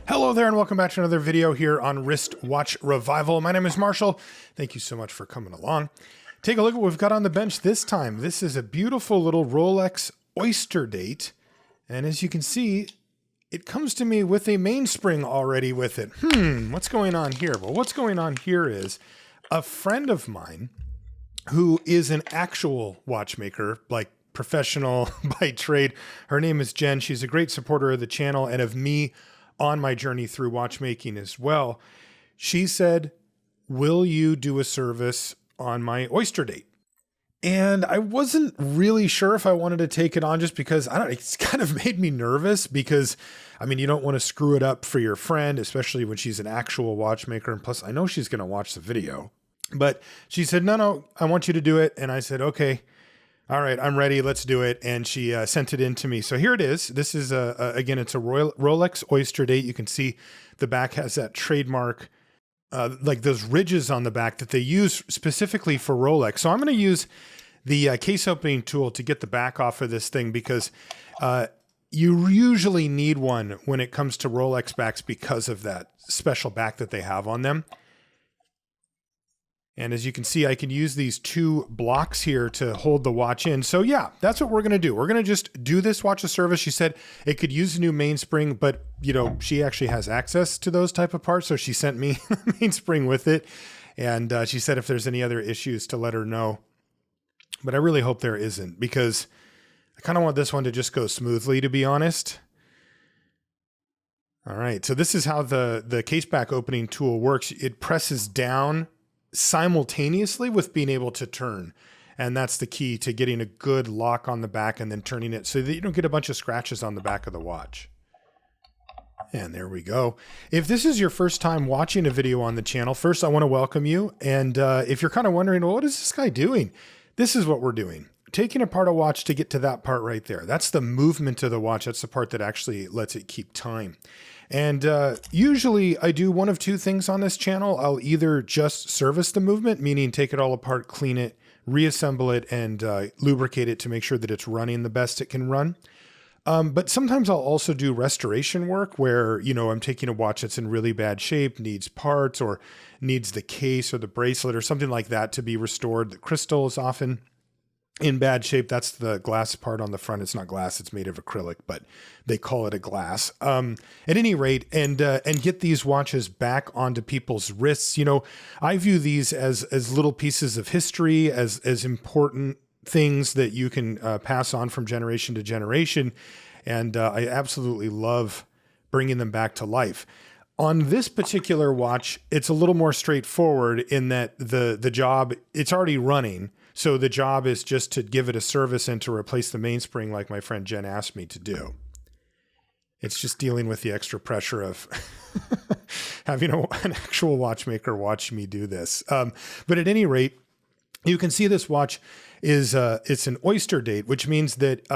Hello there and welcome back to another video here on Wrist Watch Revival. My name is Marshall. Thank you so much for coming along. Take a look at what we've got on the bench this time. This is a beautiful little Rolex Oyster Date. And as you can see, it comes to me with a mainspring already with it. What's going on here? Well, what's going on here is a friend of mine who is an actual watchmaker, like professional by trade. Her name is Jen. She's a great supporter of the channel and of me on my journey through watchmaking as well. She said, will you do a service on my Oyster Date? And I wasn't really sure if I wanted to take it on just because, I don't know, it's kind of made me nervous because, I mean, you don't want to screw it up for your friend, especially when she's an actual watchmaker. And plus, I know she's going to watch the video. But she said, no, I want you to do it. And I said, okay. All right, I'm ready. Let's do it. And she sent it in to me. So here it is. This is, again, it's a Rolex Oyster Date. You can see the back has that trademark, like those ridges on the back that they use specifically for Rolex. So I'm going to use the case opening tool to get the back off of this thing because you usually need one when it comes to Rolex backs because of that special back that they have on them. And as you can see, I can use these two blocks here to hold the watch in. So yeah, that's what we're going to do. We're going to just do this watch of service. She said it could use a new mainspring, but you know, she actually has access to those type of parts. So she sent me a mainspring with it. And she said if there's any other issues to let her know. But I really hope there isn't because I kind of want this one to just go smoothly, to be honest. All right. So this is how the case back opening tool works. It presses down simultaneously with being able to turn. And that's the key to getting a good lock on the back and then turning it so that you don't get a bunch of scratches on the back of the watch. And there we go. If this is your first time watching a video on the channel, first I want to welcome you. And if you're kind of wondering, well, what is this guy doing? This is what we're doing. Taking apart a watch to get to that part right there. That's the movement of the watch. That's the part that actually lets it keep time. And usually I do one of two things on this channel. I'll either just service the movement, meaning take it all apart, clean it, reassemble it, and lubricate it to make sure that it's running the best it can run. But sometimes I'll also do restoration work where, you know, I'm taking a watch that's in really bad shape, needs parts or needs the case or the bracelet or something like that to be restored. The crystal is often in bad shape. That's the glass part on the front. It's not glass. It's made of acrylic, but they call it a glass. At any rate, and get these watches back onto people's wrists. You know, I view these as little pieces of history, as important things that you can pass on from generation to generation. And I absolutely love bringing them back to life. On this particular watch, it's a little more straightforward in that the job, it's already running. So the job is just to give it a service and to replace the mainspring like my friend Jen asked me to do. It's just dealing with the extra pressure of having an actual watchmaker watch me do this. But at any rate, you can see this watch is it's an Oyster Date, which means that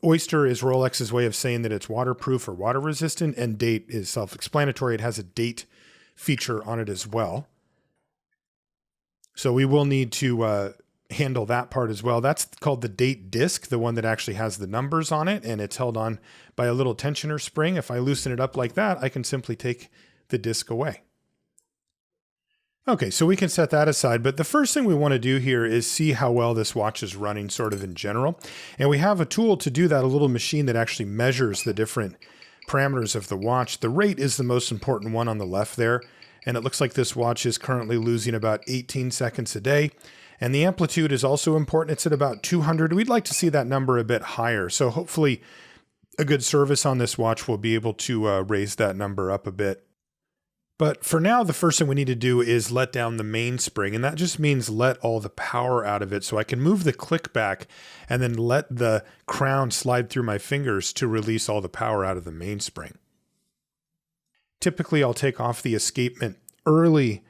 Oyster is Rolex's way of saying that it's waterproof or water resistant, and date is self-explanatory. It has a date feature on it as well. So we will need to handle that part as well. That's called the date disc, the one that actually has the numbers on it, and it's held on by a little tensioner spring. If I loosen it up like that, I can simply take the disc away. Okay, so we can set that aside, but the first thing we want to do here is see how well this watch is running sort of in general. And we have a tool to do that, a little machine that actually measures the different parameters of the watch. The rate is the most important one on the left there, and it looks like this watch is currently losing about 18 seconds a day. And the amplitude is also important. It's at about 200. We'd like to see that number a bit higher. So hopefully a good service on this watch will be able to raise that number up a bit. But for now, the first thing we need to do is let down the mainspring. And that just means let all the power out of it. So I can move the click back and then let the crown slide through my fingers to release all the power out of the mainspring. Typically, I'll take off the escapement early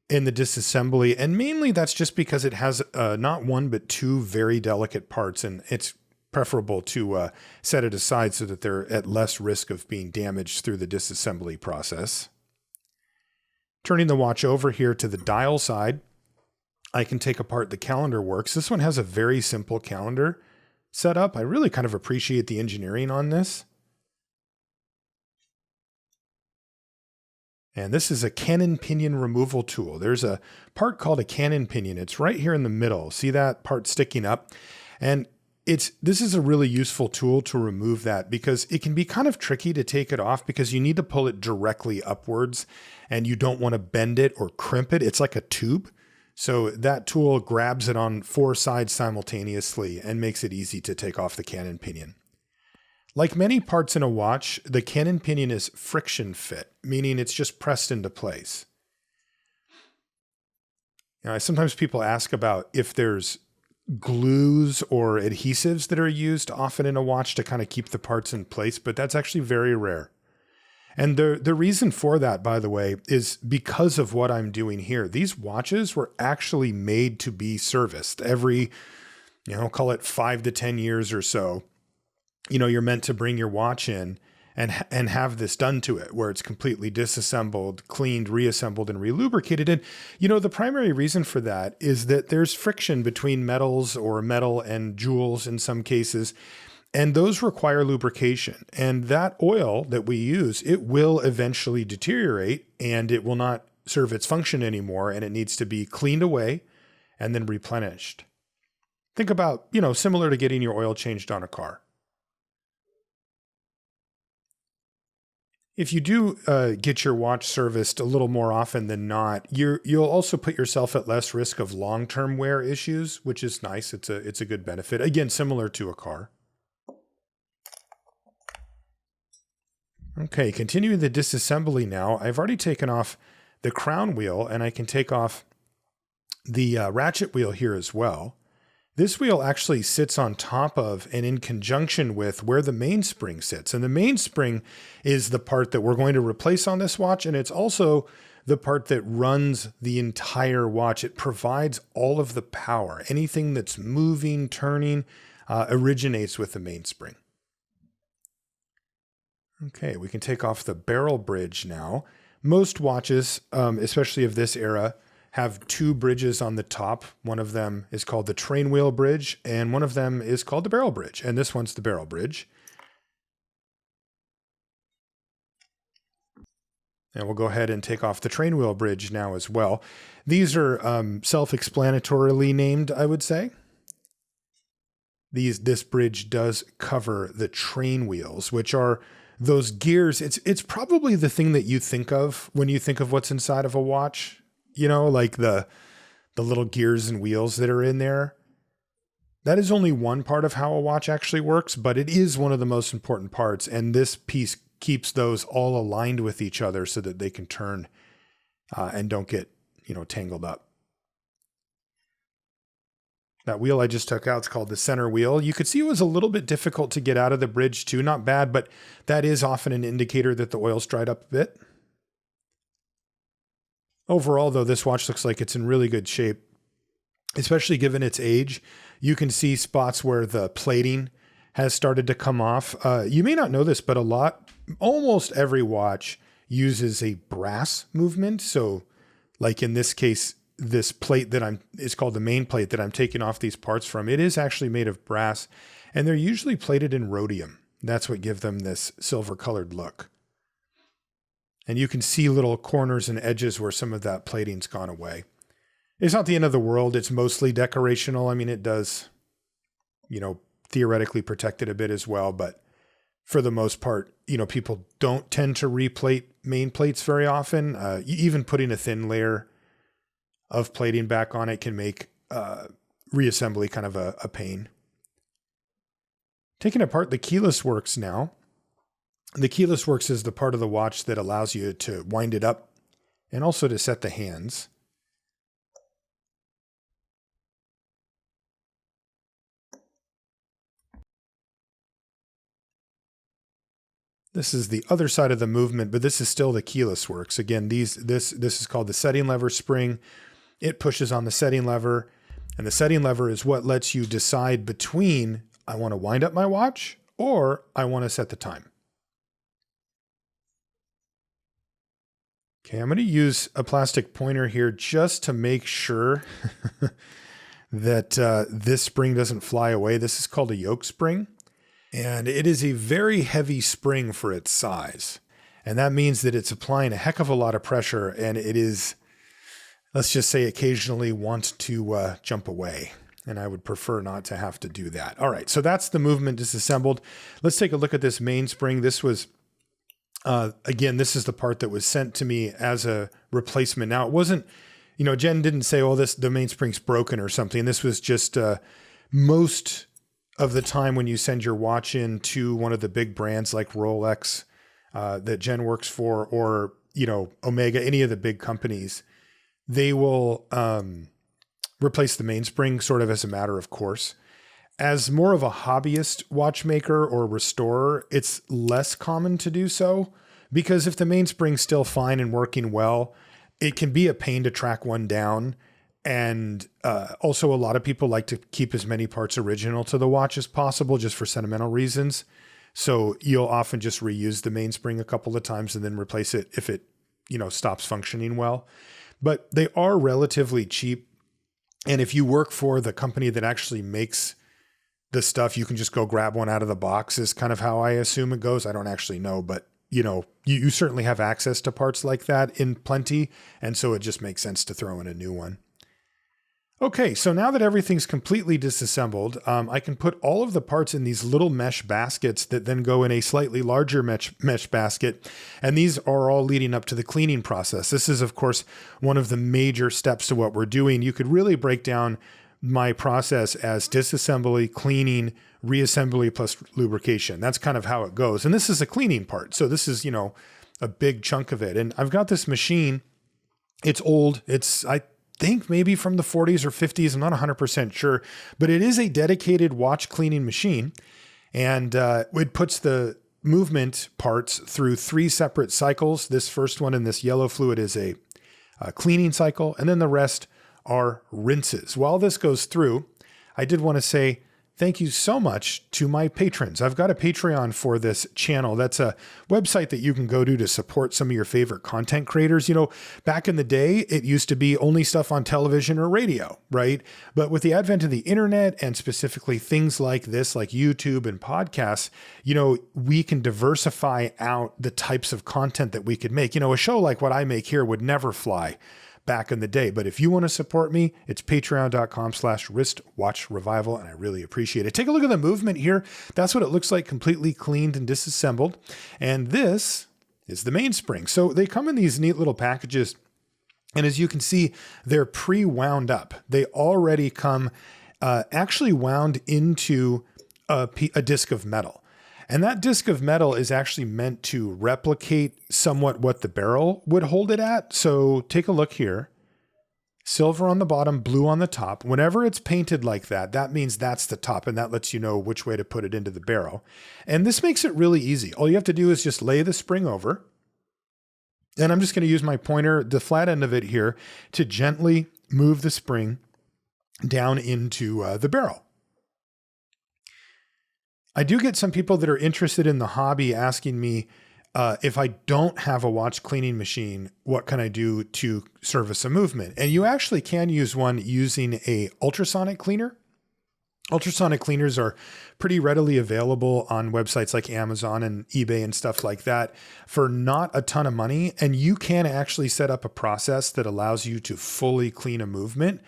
in the disassembly, and mainly that's just because it has not one but two very delicate parts, and it's preferable to set it aside so that they're at less risk of being damaged through the disassembly process. Turning the watch over here to the dial side, I can take apart the calendar works. This one has a very simple calendar set up. I really kind of appreciate the engineering on this. And this is a Canon pinion removal tool. There's a part called a Canon pinion. It's right here in the middle. See that part sticking up? And this is a really useful tool to remove that, because it can be kind of tricky to take it off because you need to pull it directly upwards and you don't want to bend it or crimp it. It's like a tube. So that tool grabs it on 4 sides simultaneously and makes it easy to take off the Canon pinion. Like many parts in a watch, the Canon pinion is friction fit, meaning it's just pressed into place. Sometimes people ask about if there's glues or adhesives that are used often in a watch to kind of keep the parts in place, but that's actually very rare. And the reason for that, by the way, is because of what I'm doing here. These watches were actually made to be serviced every, call it 5 to 10 years or so. You're meant to bring your watch in and have this done to it, where it's completely disassembled, cleaned, reassembled, and relubricated. And, the primary reason for that is that there's friction between metals or metal and jewels in some cases, and those require lubrication. And that oil that we use, it will eventually deteriorate and it will not serve its function anymore, and it needs to be cleaned away and then replenished. Think about, similar to getting your oil changed on a car. If you do get your watch serviced a little more often than not, you'll also put yourself at less risk of long-term wear issues, which is nice. It's a good benefit. Again, similar to a car. Okay, continuing the disassembly now. I've already taken off the crown wheel, and I can take off the ratchet wheel here as well. This wheel actually sits on top of and in conjunction with where the mainspring sits. And the mainspring is the part that we're going to replace on this watch. And it's also the part that runs the entire watch. It provides all of the power. Anything that's moving, turning, originates with the mainspring. Okay, we can take off the barrel bridge now. Most watches, especially of this era, have 2 bridges on the top. One of them is called the train wheel bridge, and one of them is called the barrel bridge. And this one's the barrel bridge. And we'll go ahead and take off the train wheel bridge now as well. These are self-explanatorily named, I would say. This bridge does cover the train wheels, which are those gears. It's probably the thing that you think of when you think of what's inside of a watch. Like the little gears and wheels that are in there. That is only one part of how a watch actually works, but it is one of the most important parts. And this piece keeps those all aligned with each other so that they can turn and don't get, tangled up. That wheel I just took out is called the center wheel. You could see it was a little bit difficult to get out of the bridge too. Not bad, but that is often an indicator that the oil's dried up a bit. Overall, though, this watch looks like it's in really good shape, especially given its age. You can see spots where the plating has started to come off. You may not know this, but almost every watch uses a brass movement. So like in this case, this plate is called the main plate that I'm taking off these parts from. It is actually made of brass, and they're usually plated in rhodium. That's what gives them this silver colored look. And you can see little corners and edges where some of that plating's gone away. It's not the end of the world. It's mostly decorational. I mean, it does, theoretically protect it a bit as well. But for the most part, people don't tend to replate main plates very often. Even putting a thin layer of plating back on it can make reassembly kind of a pain. Taking apart the keyless works now. The keyless works is the part of the watch that allows you to wind it up and also to set the hands. This is the other side of the movement, but this is still the keyless works. Again, this is called the setting lever spring. It pushes on the setting lever, and the setting lever is what lets you decide between I want to wind up my watch or I want to set the time. Okay, I'm going to use a plastic pointer here just to make sure that this spring doesn't fly away. This is called a yoke spring, and it is a very heavy spring for its size. And that means that it's applying a heck of a lot of pressure, and it is, let's just say, occasionally wants to jump away. And I would prefer not to have to do that. All right, so that's the movement disassembled. Let's take a look at this mainspring. This was, again, this is the part that was sent to me as a replacement. Now, it wasn't, Jen didn't say, oh, the mainspring's broken or something. This was just most of the time when you send your watch in to one of the big brands like Rolex that Jen works for, or, Omega, any of the big companies, they will replace the mainspring sort of as a matter of course. As more of a hobbyist watchmaker or restorer, it's less common to do so, because if the mainspring's still fine and working well, it can be a pain to track one down. And also a lot of people like to keep as many parts original to the watch as possible, just for sentimental reasons. So you'll often just reuse the mainspring a couple of times and then replace it if it, stops functioning well. But they are relatively cheap. And if you work for the company that actually makes the stuff, you can just go grab one out of the box, is kind of how I assume it goes. I don't actually know, but you certainly have access to parts like that in plenty. And so it just makes sense to throw in a new one. Okay, so now that everything's completely disassembled, I can put all of the parts in these little mesh baskets that then go in a slightly larger mesh basket. And these are all leading up to the cleaning process. This is, of course, one of the major steps to what we're doing. You could really break down my process as disassembly, cleaning, reassembly, plus lubrication. That's kind of how it goes. And this is a cleaning part. So this is, a big chunk of it. And I've got this machine. It's old. I think maybe from the 40s or 50s. I'm not 100% sure, but it is a dedicated watch cleaning machine. And it puts the movement parts through 3 separate cycles. This first one in this yellow fluid is a cleaning cycle, and then the rest are rinses. While this goes through, I did want to say thank you so much to my patrons. I've got a Patreon for this channel. That's a website that you can go to support some of your favorite content creators. Back in the day, it used to be only stuff on television or radio, right? But with the advent of the internet, and specifically things like this, like YouTube and podcasts, we can diversify out the types of content that we could make. A show like what I make here would never fly back in the day. But if you want to support me, it's patreon.com/wristwatchrevival, and I really appreciate it. Take a look at the movement here. That's what it looks like, completely cleaned and disassembled. And this is the mainspring. So they come in these neat little packages. And as you can see, they're pre-wound up. They already come actually wound into a disc of metal. And that disc of metal is actually meant to replicate somewhat what the barrel would hold it at. So take a look here. Silver on the bottom, blue on the top. Whenever it's painted like that, that means that's the top, and that lets you know which way to put it into the barrel. And this makes it really easy. All you have to do is just lay the spring over. And I'm just going to use my pointer, the flat end of it here, to gently move the spring down into the barrel. I do get some people that are interested in the hobby asking me, if I don't have a watch cleaning machine, what can I do to service a movement? And you actually can use one using a ultrasonic cleaner. Ultrasonic cleaners are pretty readily available on websites like Amazon and eBay and stuff like that for not a ton of money. And you can actually set up a process that allows you to fully clean a movement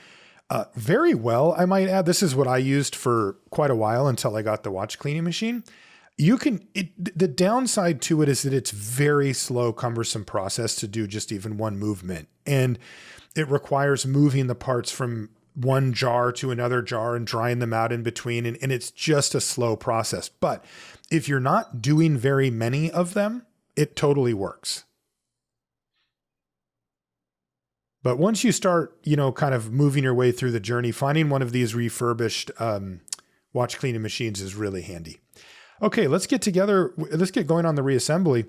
very well. I might add, this is what I used for quite a while until I got the watch cleaning machine. The downside to it is that it's very slow, cumbersome process to do just even one movement. And it requires moving the parts from one jar to another jar and drying them out in between. And it's just a slow process. But if you're not doing very many of them, it totally works. But once you start, kind of moving your way through the journey, finding one of these refurbished watch cleaning machines is really handy. Okay, let's get going on the reassembly.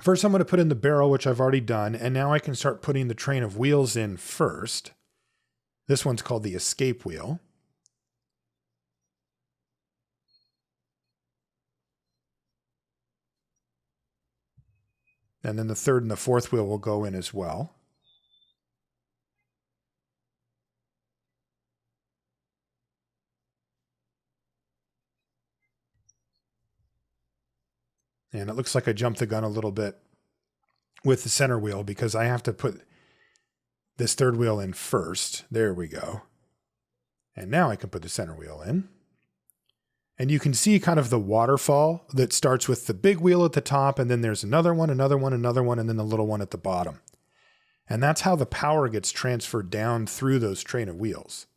First, I'm going to put in the barrel, which I've already done. And now I can start putting the train of wheels in first. This one's called the escape wheel. And then the third and the fourth wheel will go in as well. And it looks like I jumped the gun a little bit with the center wheel because I have to put this third wheel in first. There we go. And now I can put the center wheel in. And you can see kind of the waterfall that starts with the big wheel at the top, and then there's another one, another one, another one, and then the little one at the bottom. And that's how the power gets transferred down through those train of wheels.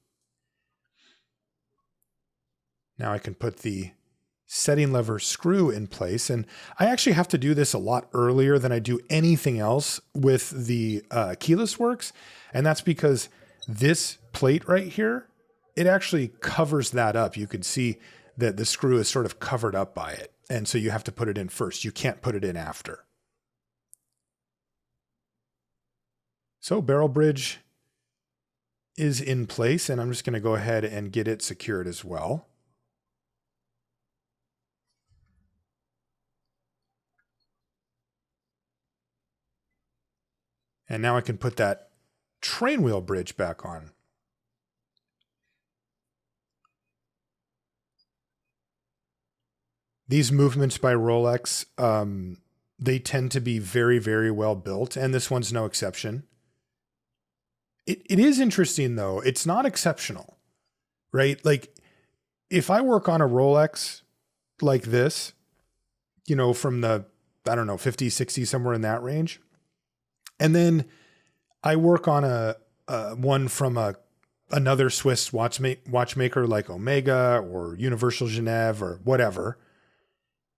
Now I can put the setting lever screw in place. And I actually have to do this a lot earlier than I do anything else with the keyless works. And that's because this plate right here, it actually covers that up. You can see that the screw is sort of covered up by it. And so you have to put it in first. You can't put it in after. So barrel bridge is in place, and I'm just going to go ahead and get it secured as well. And now I can put that train wheel bridge back on. These movements by Rolex, they tend to be very, very well built, and this one's no exception. It is interesting, though. It's not exceptional, right? Like, if I work on a Rolex like this, you know, from the, I don't know, 50, 60, somewhere in that range, and then I work on a one from another Swiss watchmaker like Omega or Universal Genève or whatever,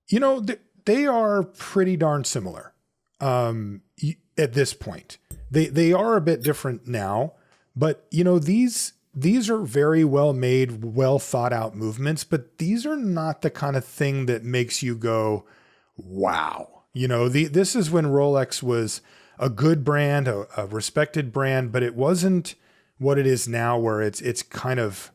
you know, they are pretty darn similar at this point. They are a bit different now, but you know, these are very well made, well thought out movements, but these are not the kind of thing that makes you go, wow. You know, this is when Rolex was a good brand, a respected brand, but it wasn't what it is now, where it's kind of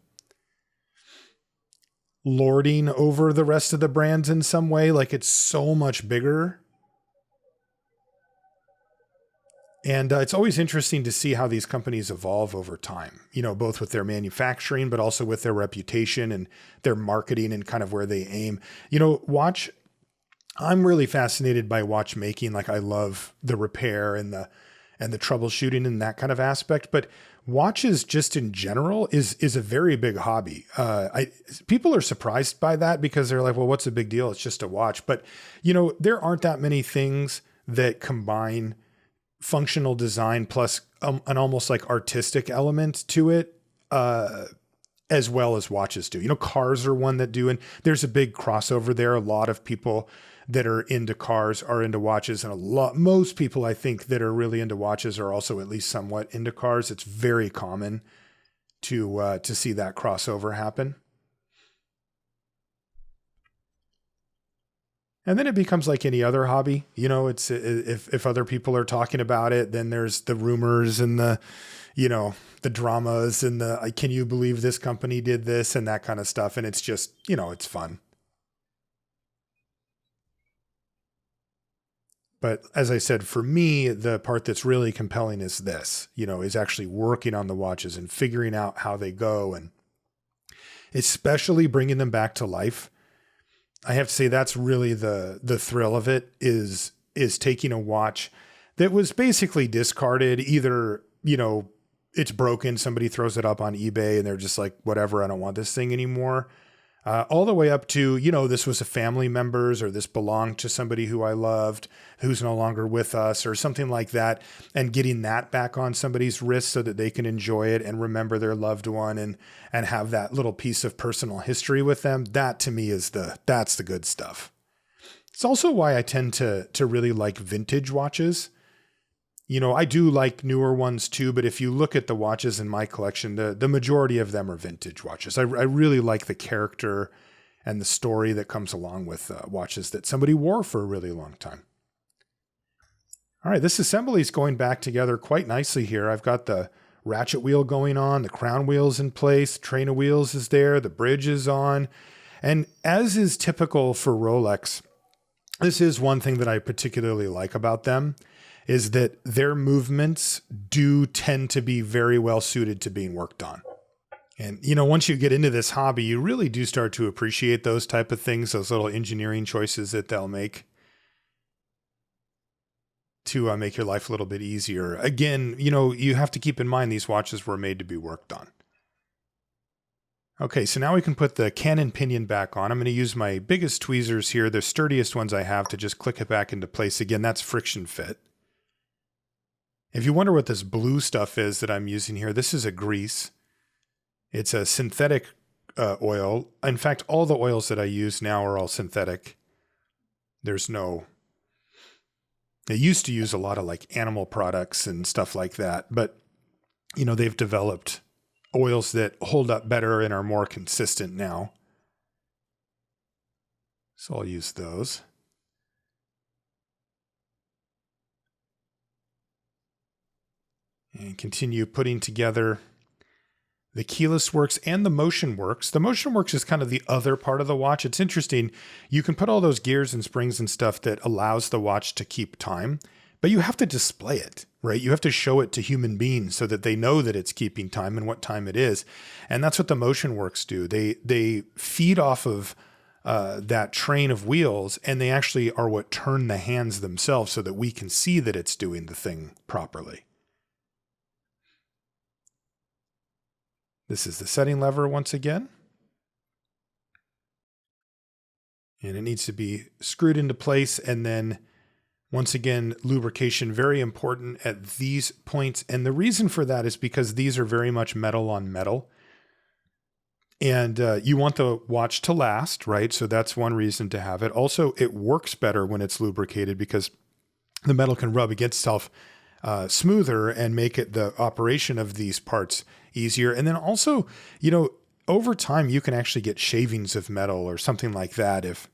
lording over the rest of the brands in some way. Like, it's so much bigger. And it's always interesting to see how these companies evolve over time, you know, both with their manufacturing, but also with their reputation and their marketing and kind of where they aim. You know, I'm really fascinated by watchmaking. Like, I love the repair and the troubleshooting and that kind of aspect, but watches just in general is a very big hobby. People are surprised by that because they're like, well, what's the big deal? It's just a watch. But you know, there aren't that many things that combine functional design plus an almost like artistic element to it, as well as watches do. You know, cars are one that do, and there's a big crossover there. A lot of people that are into cars are into watches, and most people I think that are really into watches are also at least somewhat into cars. It's very common to see that crossover happen. And then it becomes like any other hobby. You know, it's if other people are talking about it, then there's the rumors and the, you know, the dramas and the, can you believe this company did this and that kind of stuff. And it's just, you know, it's fun. But as I said, for me, the part that's really compelling is this, you know, is actually working on the watches and figuring out how they go, and especially bringing them back to life. I have to say that's really the thrill of it, is taking a watch that was basically discarded. Either, you know, it's broken, somebody throws it up on eBay and they're just like, whatever, I don't want this thing anymore. All the way up to, you know, this was a family member's, or this belonged to somebody who I loved, who's no longer with us, or something like that, and getting that back on somebody's wrist so that they can enjoy it and remember their loved one and have that little piece of personal history with them. That to me is that's the good stuff. It's also why I tend to really like vintage watches. You know, I do like newer ones too, but if you look at the watches in my collection, the majority of them are vintage watches. I really like the character and the story that comes along with watches that somebody wore for a really long time. All right, this assembly is going back together quite nicely here. I've got the ratchet wheel going on, the crown wheel's in place, train of wheels is there, the bridge is on. And as is typical for Rolex, this is one thing that I particularly like about them, is that their movements do tend to be very well suited to being worked on. And, you know, once you get into this hobby, you really do start to appreciate those type of things, those little engineering choices that they'll make. to make your life a little bit easier. Again, you know, you have to keep in mind these watches were made to be worked on. Okay, so now we can put the Canon Pinion back on. I'm going to use my biggest tweezers here, the sturdiest ones I have, to just click it back into place. Again, that's friction fit. If you wonder what this blue stuff is that I'm using here, this is a grease. It's a synthetic oil. In fact, all the oils that I use now are all synthetic. There's no... They used to use a lot of like animal products and stuff like that, but you know, they've developed oils that hold up better and are more consistent now. So I'll use those. And continue putting together the keyless works and the motion works. The motion works is kind of the other part of the watch. It's interesting. You can put all those gears and springs and stuff that allows the watch to keep time, but you have to display it, right? You have to show it to human beings so that they know that it's keeping time and what time it is. And that's what the motion works do. They feed off of that train of wheels, and they actually are what turn the hands themselves so that we can see that it's doing the thing properly. This is the setting lever once again. And it needs to be screwed into place. And then once again, lubrication, very important at these points. And the reason for that is because these are very much metal on metal. And you want the watch to last, right? So that's one reason to have it. Also, it works better when it's lubricated because the metal can rub against itself smoother and make it the operation of these parts easier. And then also, you know, over time you can actually get shavings of metal or something like that if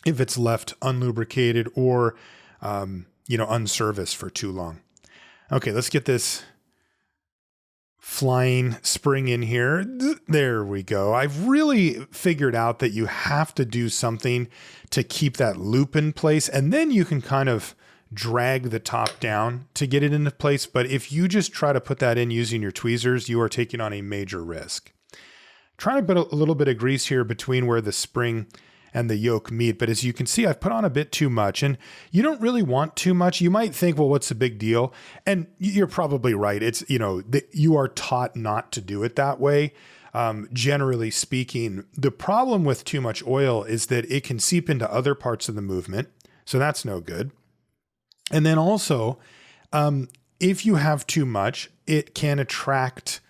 it's left unlubricated or you know, unserviced for too long. Okay, let's get this flying spring in here. There we go. I've really figured out that you have to do something to keep that loop in place, and then you can kind of drag the top down to get it into place. But if you just try to put that in using your tweezers, you are taking on a major risk. Trying to put a little bit of grease here between where the spring and the yoke meet. But as you can see, I've put on a bit too much, and you don't really want too much. You might think, well, what's the big deal? And you're probably right. It's, you know, you are taught not to do it that way. Generally speaking, the problem with too much oil is that it can seep into other parts of the movement. So that's no good. And then also, if you have too much, it can attract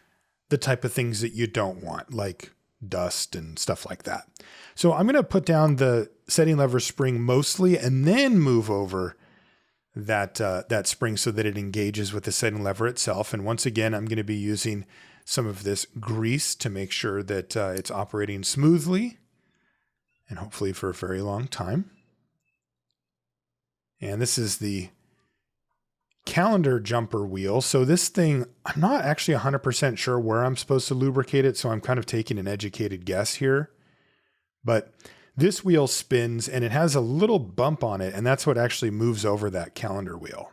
the type of things that you don't want, like dust and stuff like that. So I'm going to put down the setting lever spring mostly, and then move over that spring so that it engages with the setting lever itself. And once again, I'm going to be using some of this grease to make sure that it's operating smoothly and hopefully for a very long time. And this is the calendar jumper wheel. So this thing, I'm not actually 100% sure where I'm supposed to lubricate it, so I'm kind of taking an educated guess here. But this wheel spins and it has a little bump on it, and that's what actually moves over that calendar wheel.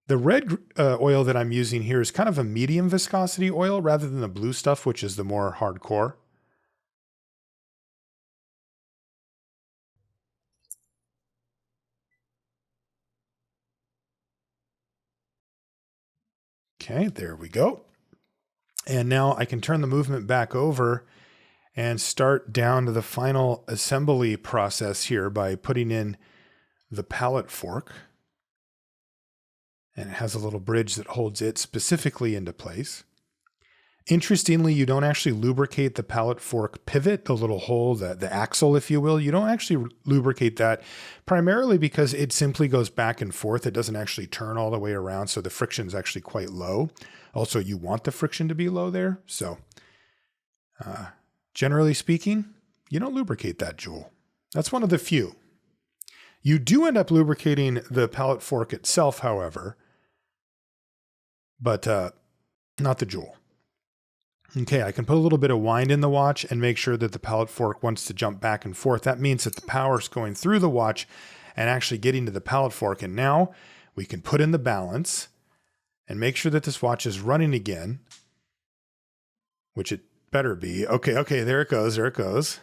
The red oil that I'm using here is kind of a medium viscosity oil rather than the blue stuff, which is the more hardcore. Okay, there we go. And now I can turn the movement back over and start down to the final assembly process here by putting in the pallet fork. And it has a little bridge that holds it specifically into place. Interestingly, you don't actually lubricate the pallet fork pivot, the little hole, the axle, if you will. You don't actually lubricate that, primarily because it simply goes back and forth. It doesn't actually turn all the way around, so the friction is actually quite low. Also, you want the friction to be low there. So generally speaking, you don't lubricate that jewel. That's one of the few. You do end up lubricating the pallet fork itself, however, but not the jewel. Okay, I can put a little bit of wind in the watch and make sure that the pallet fork wants to jump back and forth. That means that the power is going through the watch and actually getting to the pallet fork. And now we can put in the balance and make sure that this watch is running again, which it better be. Okay, there it goes, there it goes.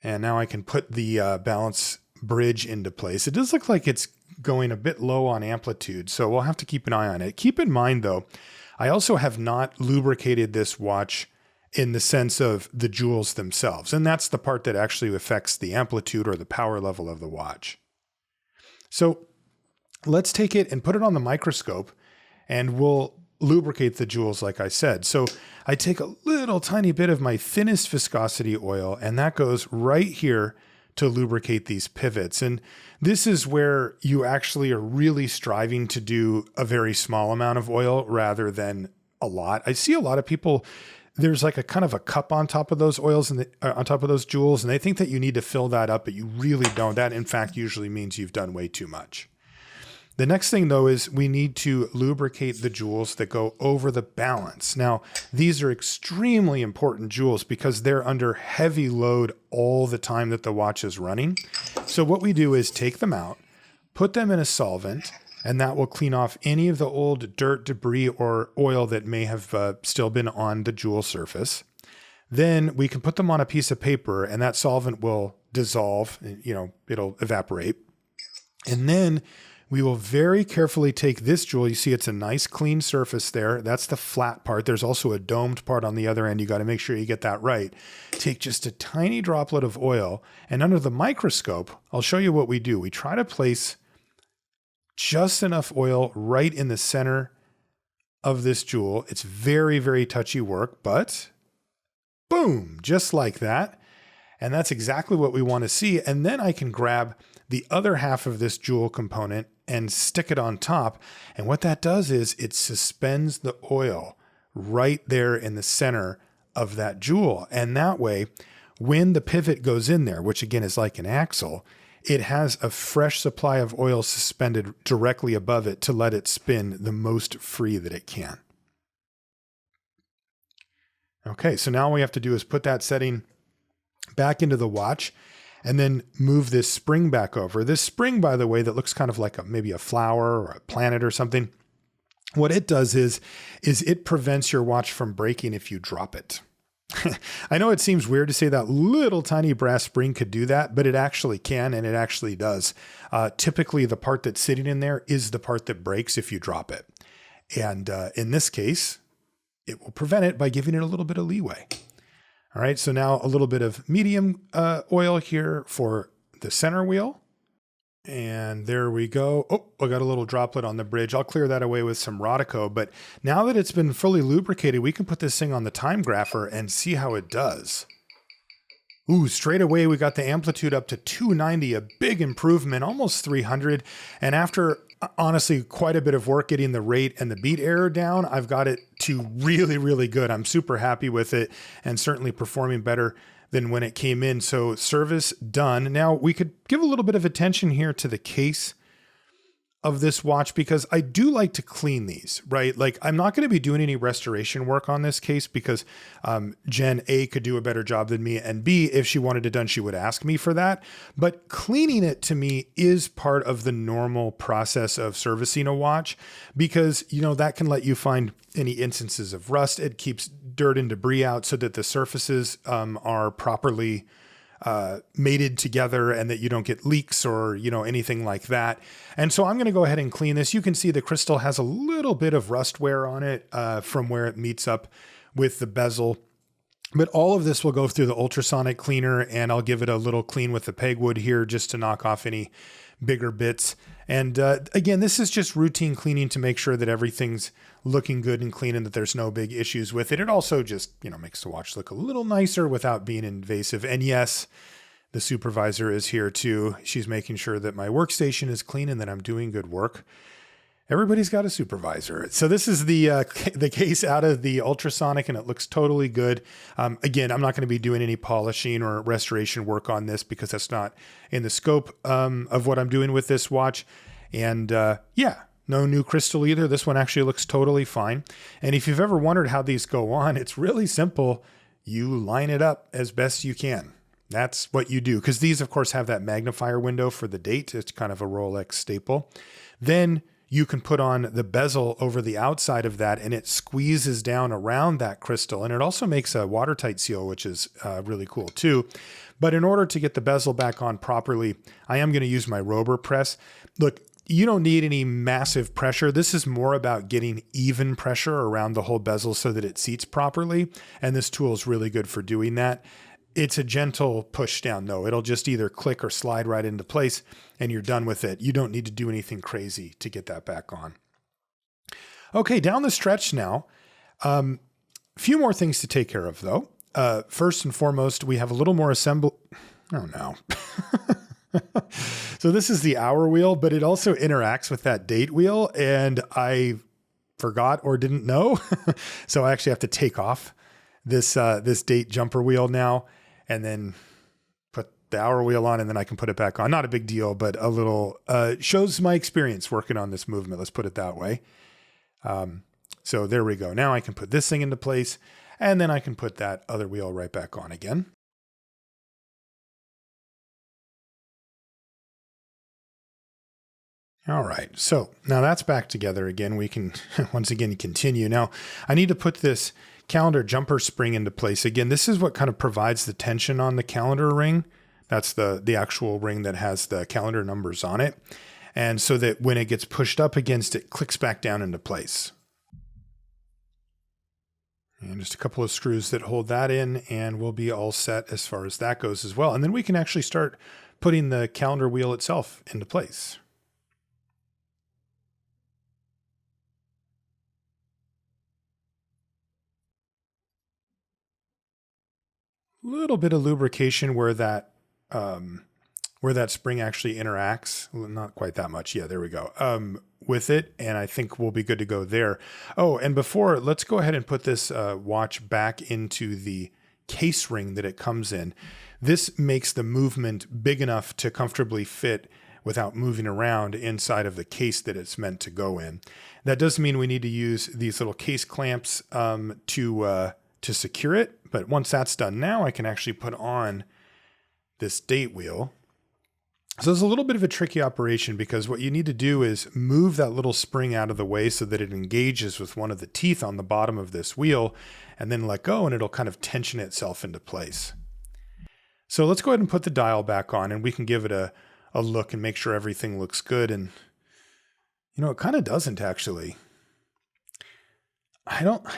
And now I can put the balance bridge into place. It does look like it's going a bit low on amplitude, so we'll have to keep an eye on it. Keep in mind though, I also have not lubricated this watch in the sense of the jewels themselves. And that's the part that actually affects the amplitude or the power level of the watch. So let's take it and put it on the microscope and we'll lubricate the jewels like I said. So I take a little tiny bit of my thinnest viscosity oil and that goes right here to lubricate these pivots. And this is where you actually are really striving to do a very small amount of oil rather than a lot. I see a lot of people, there's like a kind of a cup on top of those oils and on top of those jewels, and they think that you need to fill that up, but you really don't. That in fact usually means you've done way too much. The next thing though is we need to lubricate the jewels that go over the balance. Now, these are extremely important jewels because they're under heavy load all the time that the watch is running. So what we do is take them out, put them in a solvent, and that will clean off any of the old dirt, debris, or oil that may have still been on the jewel surface. Then we can put them on a piece of paper and that solvent will dissolve, it'll evaporate. And then we will very carefully take this jewel. You see it's a nice clean surface there. That's the flat part. There's also a domed part on the other end. You got to make sure you get that right. Take just a tiny droplet of oil and under the microscope, I'll show you what we do. We try to place just enough oil right in the center of this jewel. It's very, very touchy work, but boom, just like that. And that's exactly what we want to see. And then I can grab the other half of this jewel component and stick it on top. And what that does is it suspends the oil right there in the center of that jewel. And that way, when the pivot goes in there, which again is like an axle, it has a fresh supply of oil suspended directly above it to let it spin the most free that it can. Okay, so now all we have to do is put that setting back into the watch and then move this spring back over. This spring, by the way, that looks kind of like maybe a flower or a planet or something. What it does is it prevents your watch from breaking if you drop it. I know it seems weird to say that little tiny brass spring could do that, but it actually can, and it actually does. Typically, the part that's sitting in there is the part that breaks if you drop it. And in this case, it will prevent it by giving it a little bit of leeway. All right, so now a little bit of medium oil here for the center wheel. And there we go. Oh, I got a little droplet on the bridge. I'll clear that away with some Rodico. But now that it's been fully lubricated, we can put this thing on the time grapher and see how it does. Ooh, straight away we got the amplitude up to 290, a big improvement, almost 300. And after honestly quite a bit of work getting the rate and the beat error down, I've got it to really, really good. I'm super happy with it and certainly performing better than when it came in. So service done. Now we could give a little bit of attention here to the case of this watch because I do like to clean these, right? Like I'm not going to be doing any restoration work on this case because Jen A could do a better job than me, and B, if she wanted it done, she would ask me for that. But cleaning it to me is part of the normal process of servicing a watch because, that can let you find any instances of rust. It keeps dirt and debris out so that the surfaces are properly mated together and that you don't get leaks or, anything like that. And so I'm going to go ahead and clean this. You can see the crystal has a little bit of rust wear on it from where it meets up with the bezel. But all of this will go through the ultrasonic cleaner and I'll give it a little clean with the pegwood here just to knock off any bigger bits. And again, this is just routine cleaning to make sure that everything's looking good and clean and that there's no big issues with it. It also just, makes the watch look a little nicer without being invasive. And yes, the supervisor is here too. She's making sure that my workstation is clean and that I'm doing good work. Everybody's got a supervisor. So this is the case out of the ultrasonic and it looks totally good. Again, I'm not going to be doing any polishing or restoration work on this because that's not in the scope of what I'm doing with this watch. And no new crystal either. This one actually looks totally fine. And if you've ever wondered how these go on, it's really simple. You line it up as best you can. That's what you do. Because these, of course, have that magnifier window for the date. It's kind of a Rolex staple. Then you can put on the bezel over the outside of that and it squeezes down around that crystal. And it also makes a watertight seal, which is really cool too. But in order to get the bezel back on properly, I am going to use my rober press. Look, you don't need any massive pressure. This is more about getting even pressure around the whole bezel so that it seats properly. And this tool is really good for doing that. It's a gentle push down though. It'll just either click or slide right into place and you're done with it. You don't need to do anything crazy to get that back on. Okay, down the stretch now. A few more things to take care of though. First and foremost, we have a little more assembly. Oh no. So this is the hour wheel, but it also interacts with that date wheel and I forgot or didn't know. So I actually have to take off this date jumper wheel now and then put the hour wheel on and then I can put it back on. Not a big deal, but a little, shows my experience working on this movement. Let's put it that way. So there we go. Now I can put this thing into place and then I can put that other wheel right back on again. All right, so now that's back together again. We can once again continue. Now I need to put this calendar jumper spring into place. Again, this is what kind of provides the tension on the calendar ring. That's the actual ring that has the calendar numbers on it. And so that when it gets pushed up against it, clicks back down into place. And just a couple of screws that hold that in and we'll be all set as far as that goes as well. And then we can actually start putting the calendar wheel itself into place. Little bit of lubrication where that spring actually interacts. Well, not quite that much. Yeah, there we go. With it. And I think we'll be good to go there. Oh, and before, let's go ahead and put this watch back into the case ring that it comes in. This makes the movement big enough to comfortably fit without moving around inside of the case that it's meant to go in. That does mean we need to use these little case clamps to secure it. But once that's done, now I can actually put on this date wheel. So it's a little bit of a tricky operation because what you need to do is move that little spring out of the way so that it engages with one of the teeth on the bottom of this wheel and then let go and it'll kind of tension itself into place. So let's go ahead and put the dial back on and we can give it a look and make sure everything looks good. And you know, it kind of doesn't actually.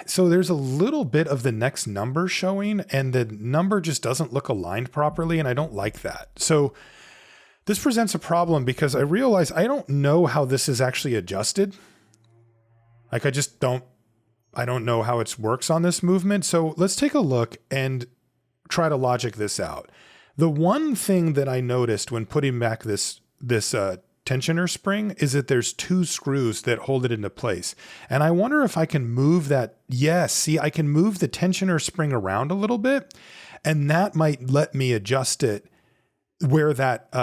So there's a little bit of the next number showing and the number just doesn't look aligned properly and I don't like that. So this presents a problem because I realize I don't know how this is actually adjusted. Like I don't know how it works on this movement. So let's take a look and try to logic this out. The one thing that I noticed when putting back this tensioner spring is that there's two screws that hold it into place. And I wonder if I can move that. Yes, see, I can move the tensioner spring around a little bit and that might let me adjust it where that,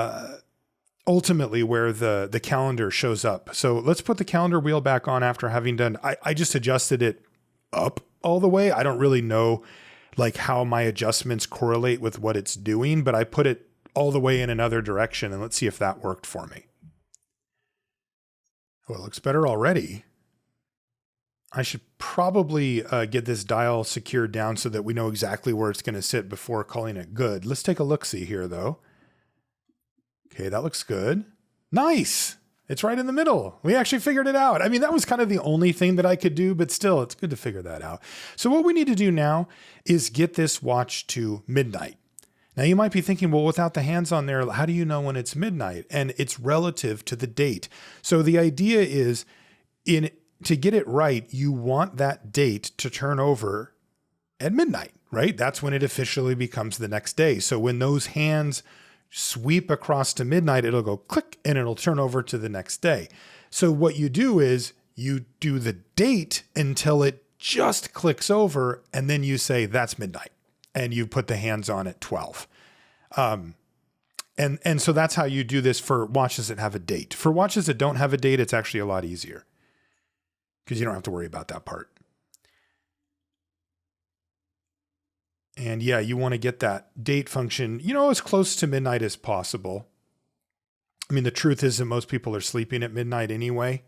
ultimately where the calendar shows up. So let's put the calendar wheel back on after having done, I just adjusted it up all the way. I don't really know like how my adjustments correlate with what it's doing, but I put it all the way in another direction and let's see if that worked for me. Well, it looks better already. I should probably get this dial secured down so that we know exactly where it's going to sit before calling it good. Let's take a look-see here, though. Okay, that looks good. Nice. It's right in the middle. We actually figured it out. I mean, that was kind of the only thing that I could do, but still, it's good to figure that out. So what we need to do now is get this watch to midnight. Now you might be thinking, well, without the hands on there, how do you know when it's midnight? And it's relative to the date. So the idea is to get it right, you want that date to turn over at midnight, right? That's when it officially becomes the next day. So when those hands sweep across to midnight, it'll go click and it'll turn over to the next day. So what you do is you do the date until it just clicks over and then you say that's midnight and you put the hands on at 12. And so that's how you do this for watches that have a date. For watches that don't have a date, it's actually a lot easier because you don't have to worry about that part. And yeah, you want to get that date function, you know, as close to midnight as possible. I mean, the truth is that most people are sleeping at midnight anyway.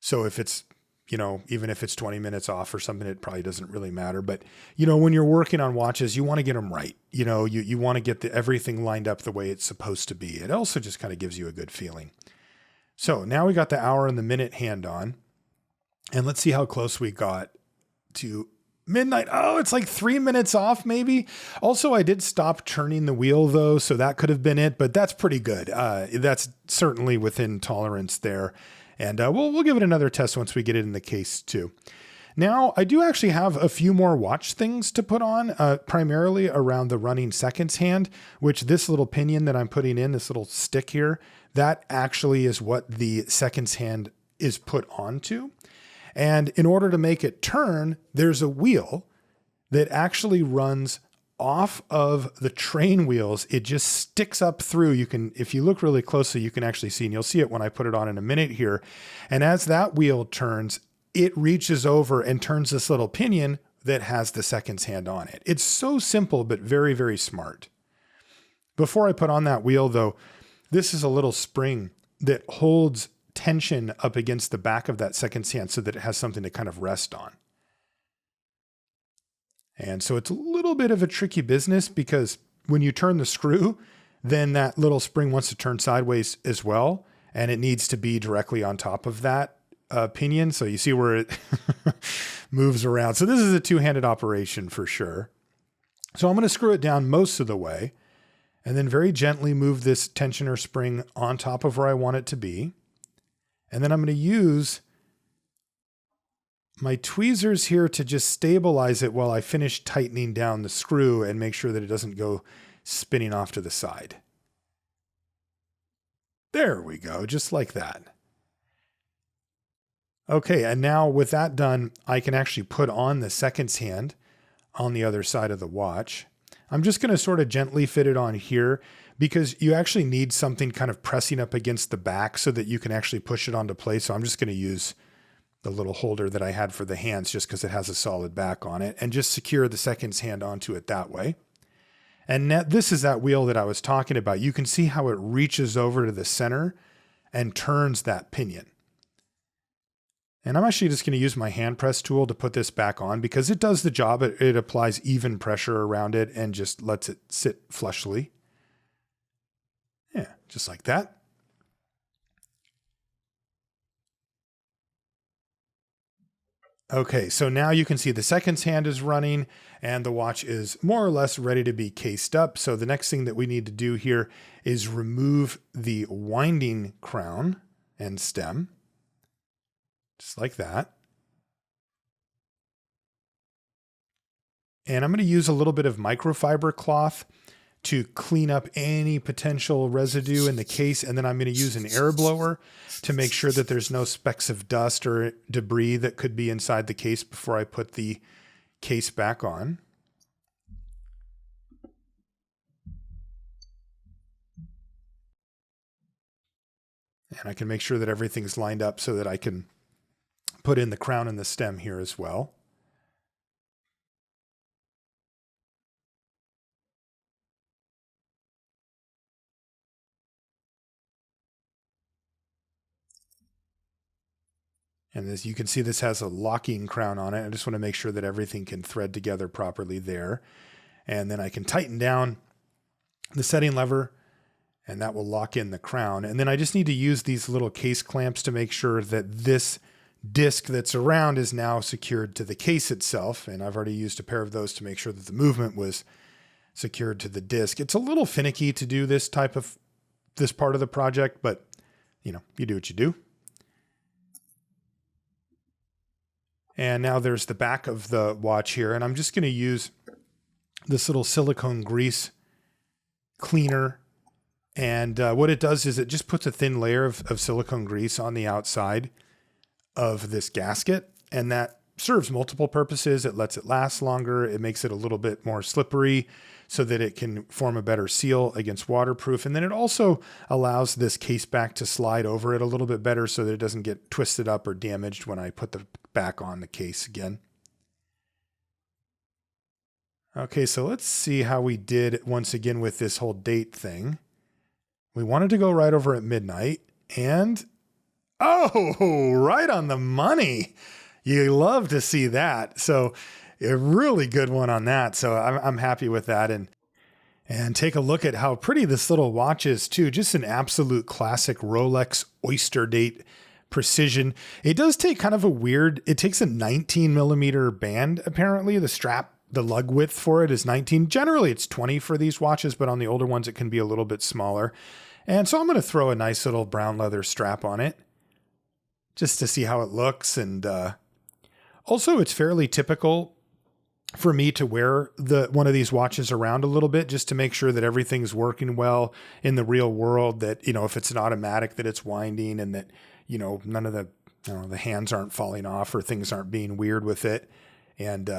So if it's, even if it's 20 minutes off or something, it probably doesn't really matter. But, when you're working on watches, you want to get them right. You want to get everything lined up the way it's supposed to be. It also just kind of gives you a good feeling. So now we got the hour and the minute hand on, and let's see how close we got to midnight. Oh, it's like 3 minutes off maybe. Also, I did stop turning the wheel though, so that could have been it, but that's pretty good. That's certainly within tolerance there. And we'll give it another test once we get it in the case too. Now, I do actually have a few more watch things to put on, primarily around the running seconds hand, which this little pinion that I'm putting in, this little stick here, that actually is what the seconds hand is put onto. And in order to make it turn, there's a wheel that actually runs off of the train wheels. It just sticks up through. You can, if you look really closely, you can actually see, and you'll see it when I put it on in a minute here. And as that wheel turns, it reaches over and turns this little pinion that has the seconds hand on it. It's so simple, but very, very smart. Before I put on that wheel though, this is a little spring that holds tension up against the back of that seconds hand so that it has something to kind of rest on. And so it's a little bit of a tricky business because when you turn the screw, then that little spring wants to turn sideways as well. And it needs to be directly on top of that pinion. So you see where it moves around. So this is a two-handed operation for sure. So I'm going to screw it down most of the way and then very gently move this tensioner spring on top of where I want it to be. And then I'm going to use my tweezers here to just stabilize it while I finish tightening down the screw and make sure that it doesn't go spinning off to the side. There we go, just like that. Okay, and now with that done, I can actually put on the seconds hand on the other side of the watch. I'm just going to sort of gently fit it on here because you actually need something kind of pressing up against the back so that you can actually push it onto place. So I'm just going to use the little holder that I had for the hands just because it has a solid back on it and just secure the seconds hand onto it that way. And this is that wheel that I was talking about. You can see how it reaches over to the center and turns that pinion. And I'm actually just going to use my hand press tool to put this back on because it does the job. It applies even pressure around it and just lets it sit flushly. Yeah, just like that. Okay, so now you can see the seconds hand is running and the watch is more or less ready to be cased up. So the next thing that we need to do here is remove the winding crown and stem. Just like that. And I'm going to use a little bit of microfiber cloth to clean up any potential residue in the case. And then I'm going to use an air blower to make sure that there's no specks of dust or debris that could be inside the case before I put the case back on. And I can make sure that everything's lined up so that I can put in the crown and the stem here as well. And as you can see, this has a locking crown on it. I just want to make sure that everything can thread together properly there. And then I can tighten down the setting lever and that will lock in the crown. And then I just need to use these little case clamps to make sure that this disc that's around is now secured to the case itself. And I've already used a pair of those to make sure that the movement was secured to the disc. It's a little finicky to do this part of the project, but you do what you do. And now there's the back of the watch here. And I'm just going to use this little silicone grease cleaner. And what it does is it just puts a thin layer of silicone grease on the outside of this gasket. And that serves multiple purposes. It lets it last longer. It makes it a little bit more slippery so that it can form a better seal against waterproof. And then it also allows this case back to slide over it a little bit better so that it doesn't get twisted up or damaged when I put the back on the case again. Okay, so let's see how we did once again with this whole date thing. We wanted to go right over at midnight, and Oh, right on the money. You love to see that. So a really good one on that. So I'm happy with that. And take a look at how pretty this little watch is too. Just an absolute classic Rolex Oyster Date precision. It does take kind of a weird, it takes a 19 millimeter band. Apparently the strap, the lug width for it is 19. Generally it's 20 for these watches, but on the older ones, it can be a little bit smaller. And so I'm going to throw a nice little brown leather strap on it just to see how it looks. And also it's fairly typical for me to wear one of these watches around a little bit just to make sure that everything's working well in the real world, that, you know, if it's an automatic, that it's winding and that, you know, none of the hands aren't falling off or things aren't being weird with it. And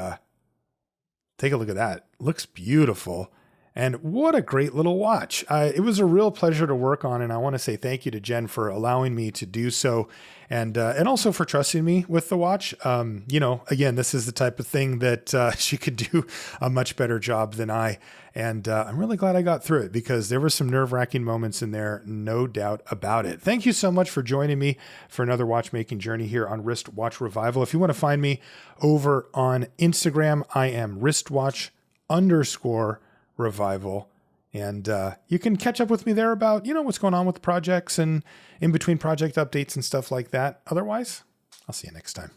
take a look at that. Looks beautiful. And what a great little watch. It was a real pleasure to work on. And I want to say thank you to Jen for allowing me to do so. And also for trusting me with the watch. You know, again, this is the type of thing that she could do a much better job than I. And I'm really glad I got through it because there were some nerve-wracking moments in there, no doubt about it. Thank you so much for joining me for another watchmaking journey here on Wristwatch Revival. If you want to find me over on Instagram, I am wristwatch_revival. And you can catch up with me there about, you know, what's going on with the projects and in between project updates and stuff like that. Otherwise, I'll see you next time.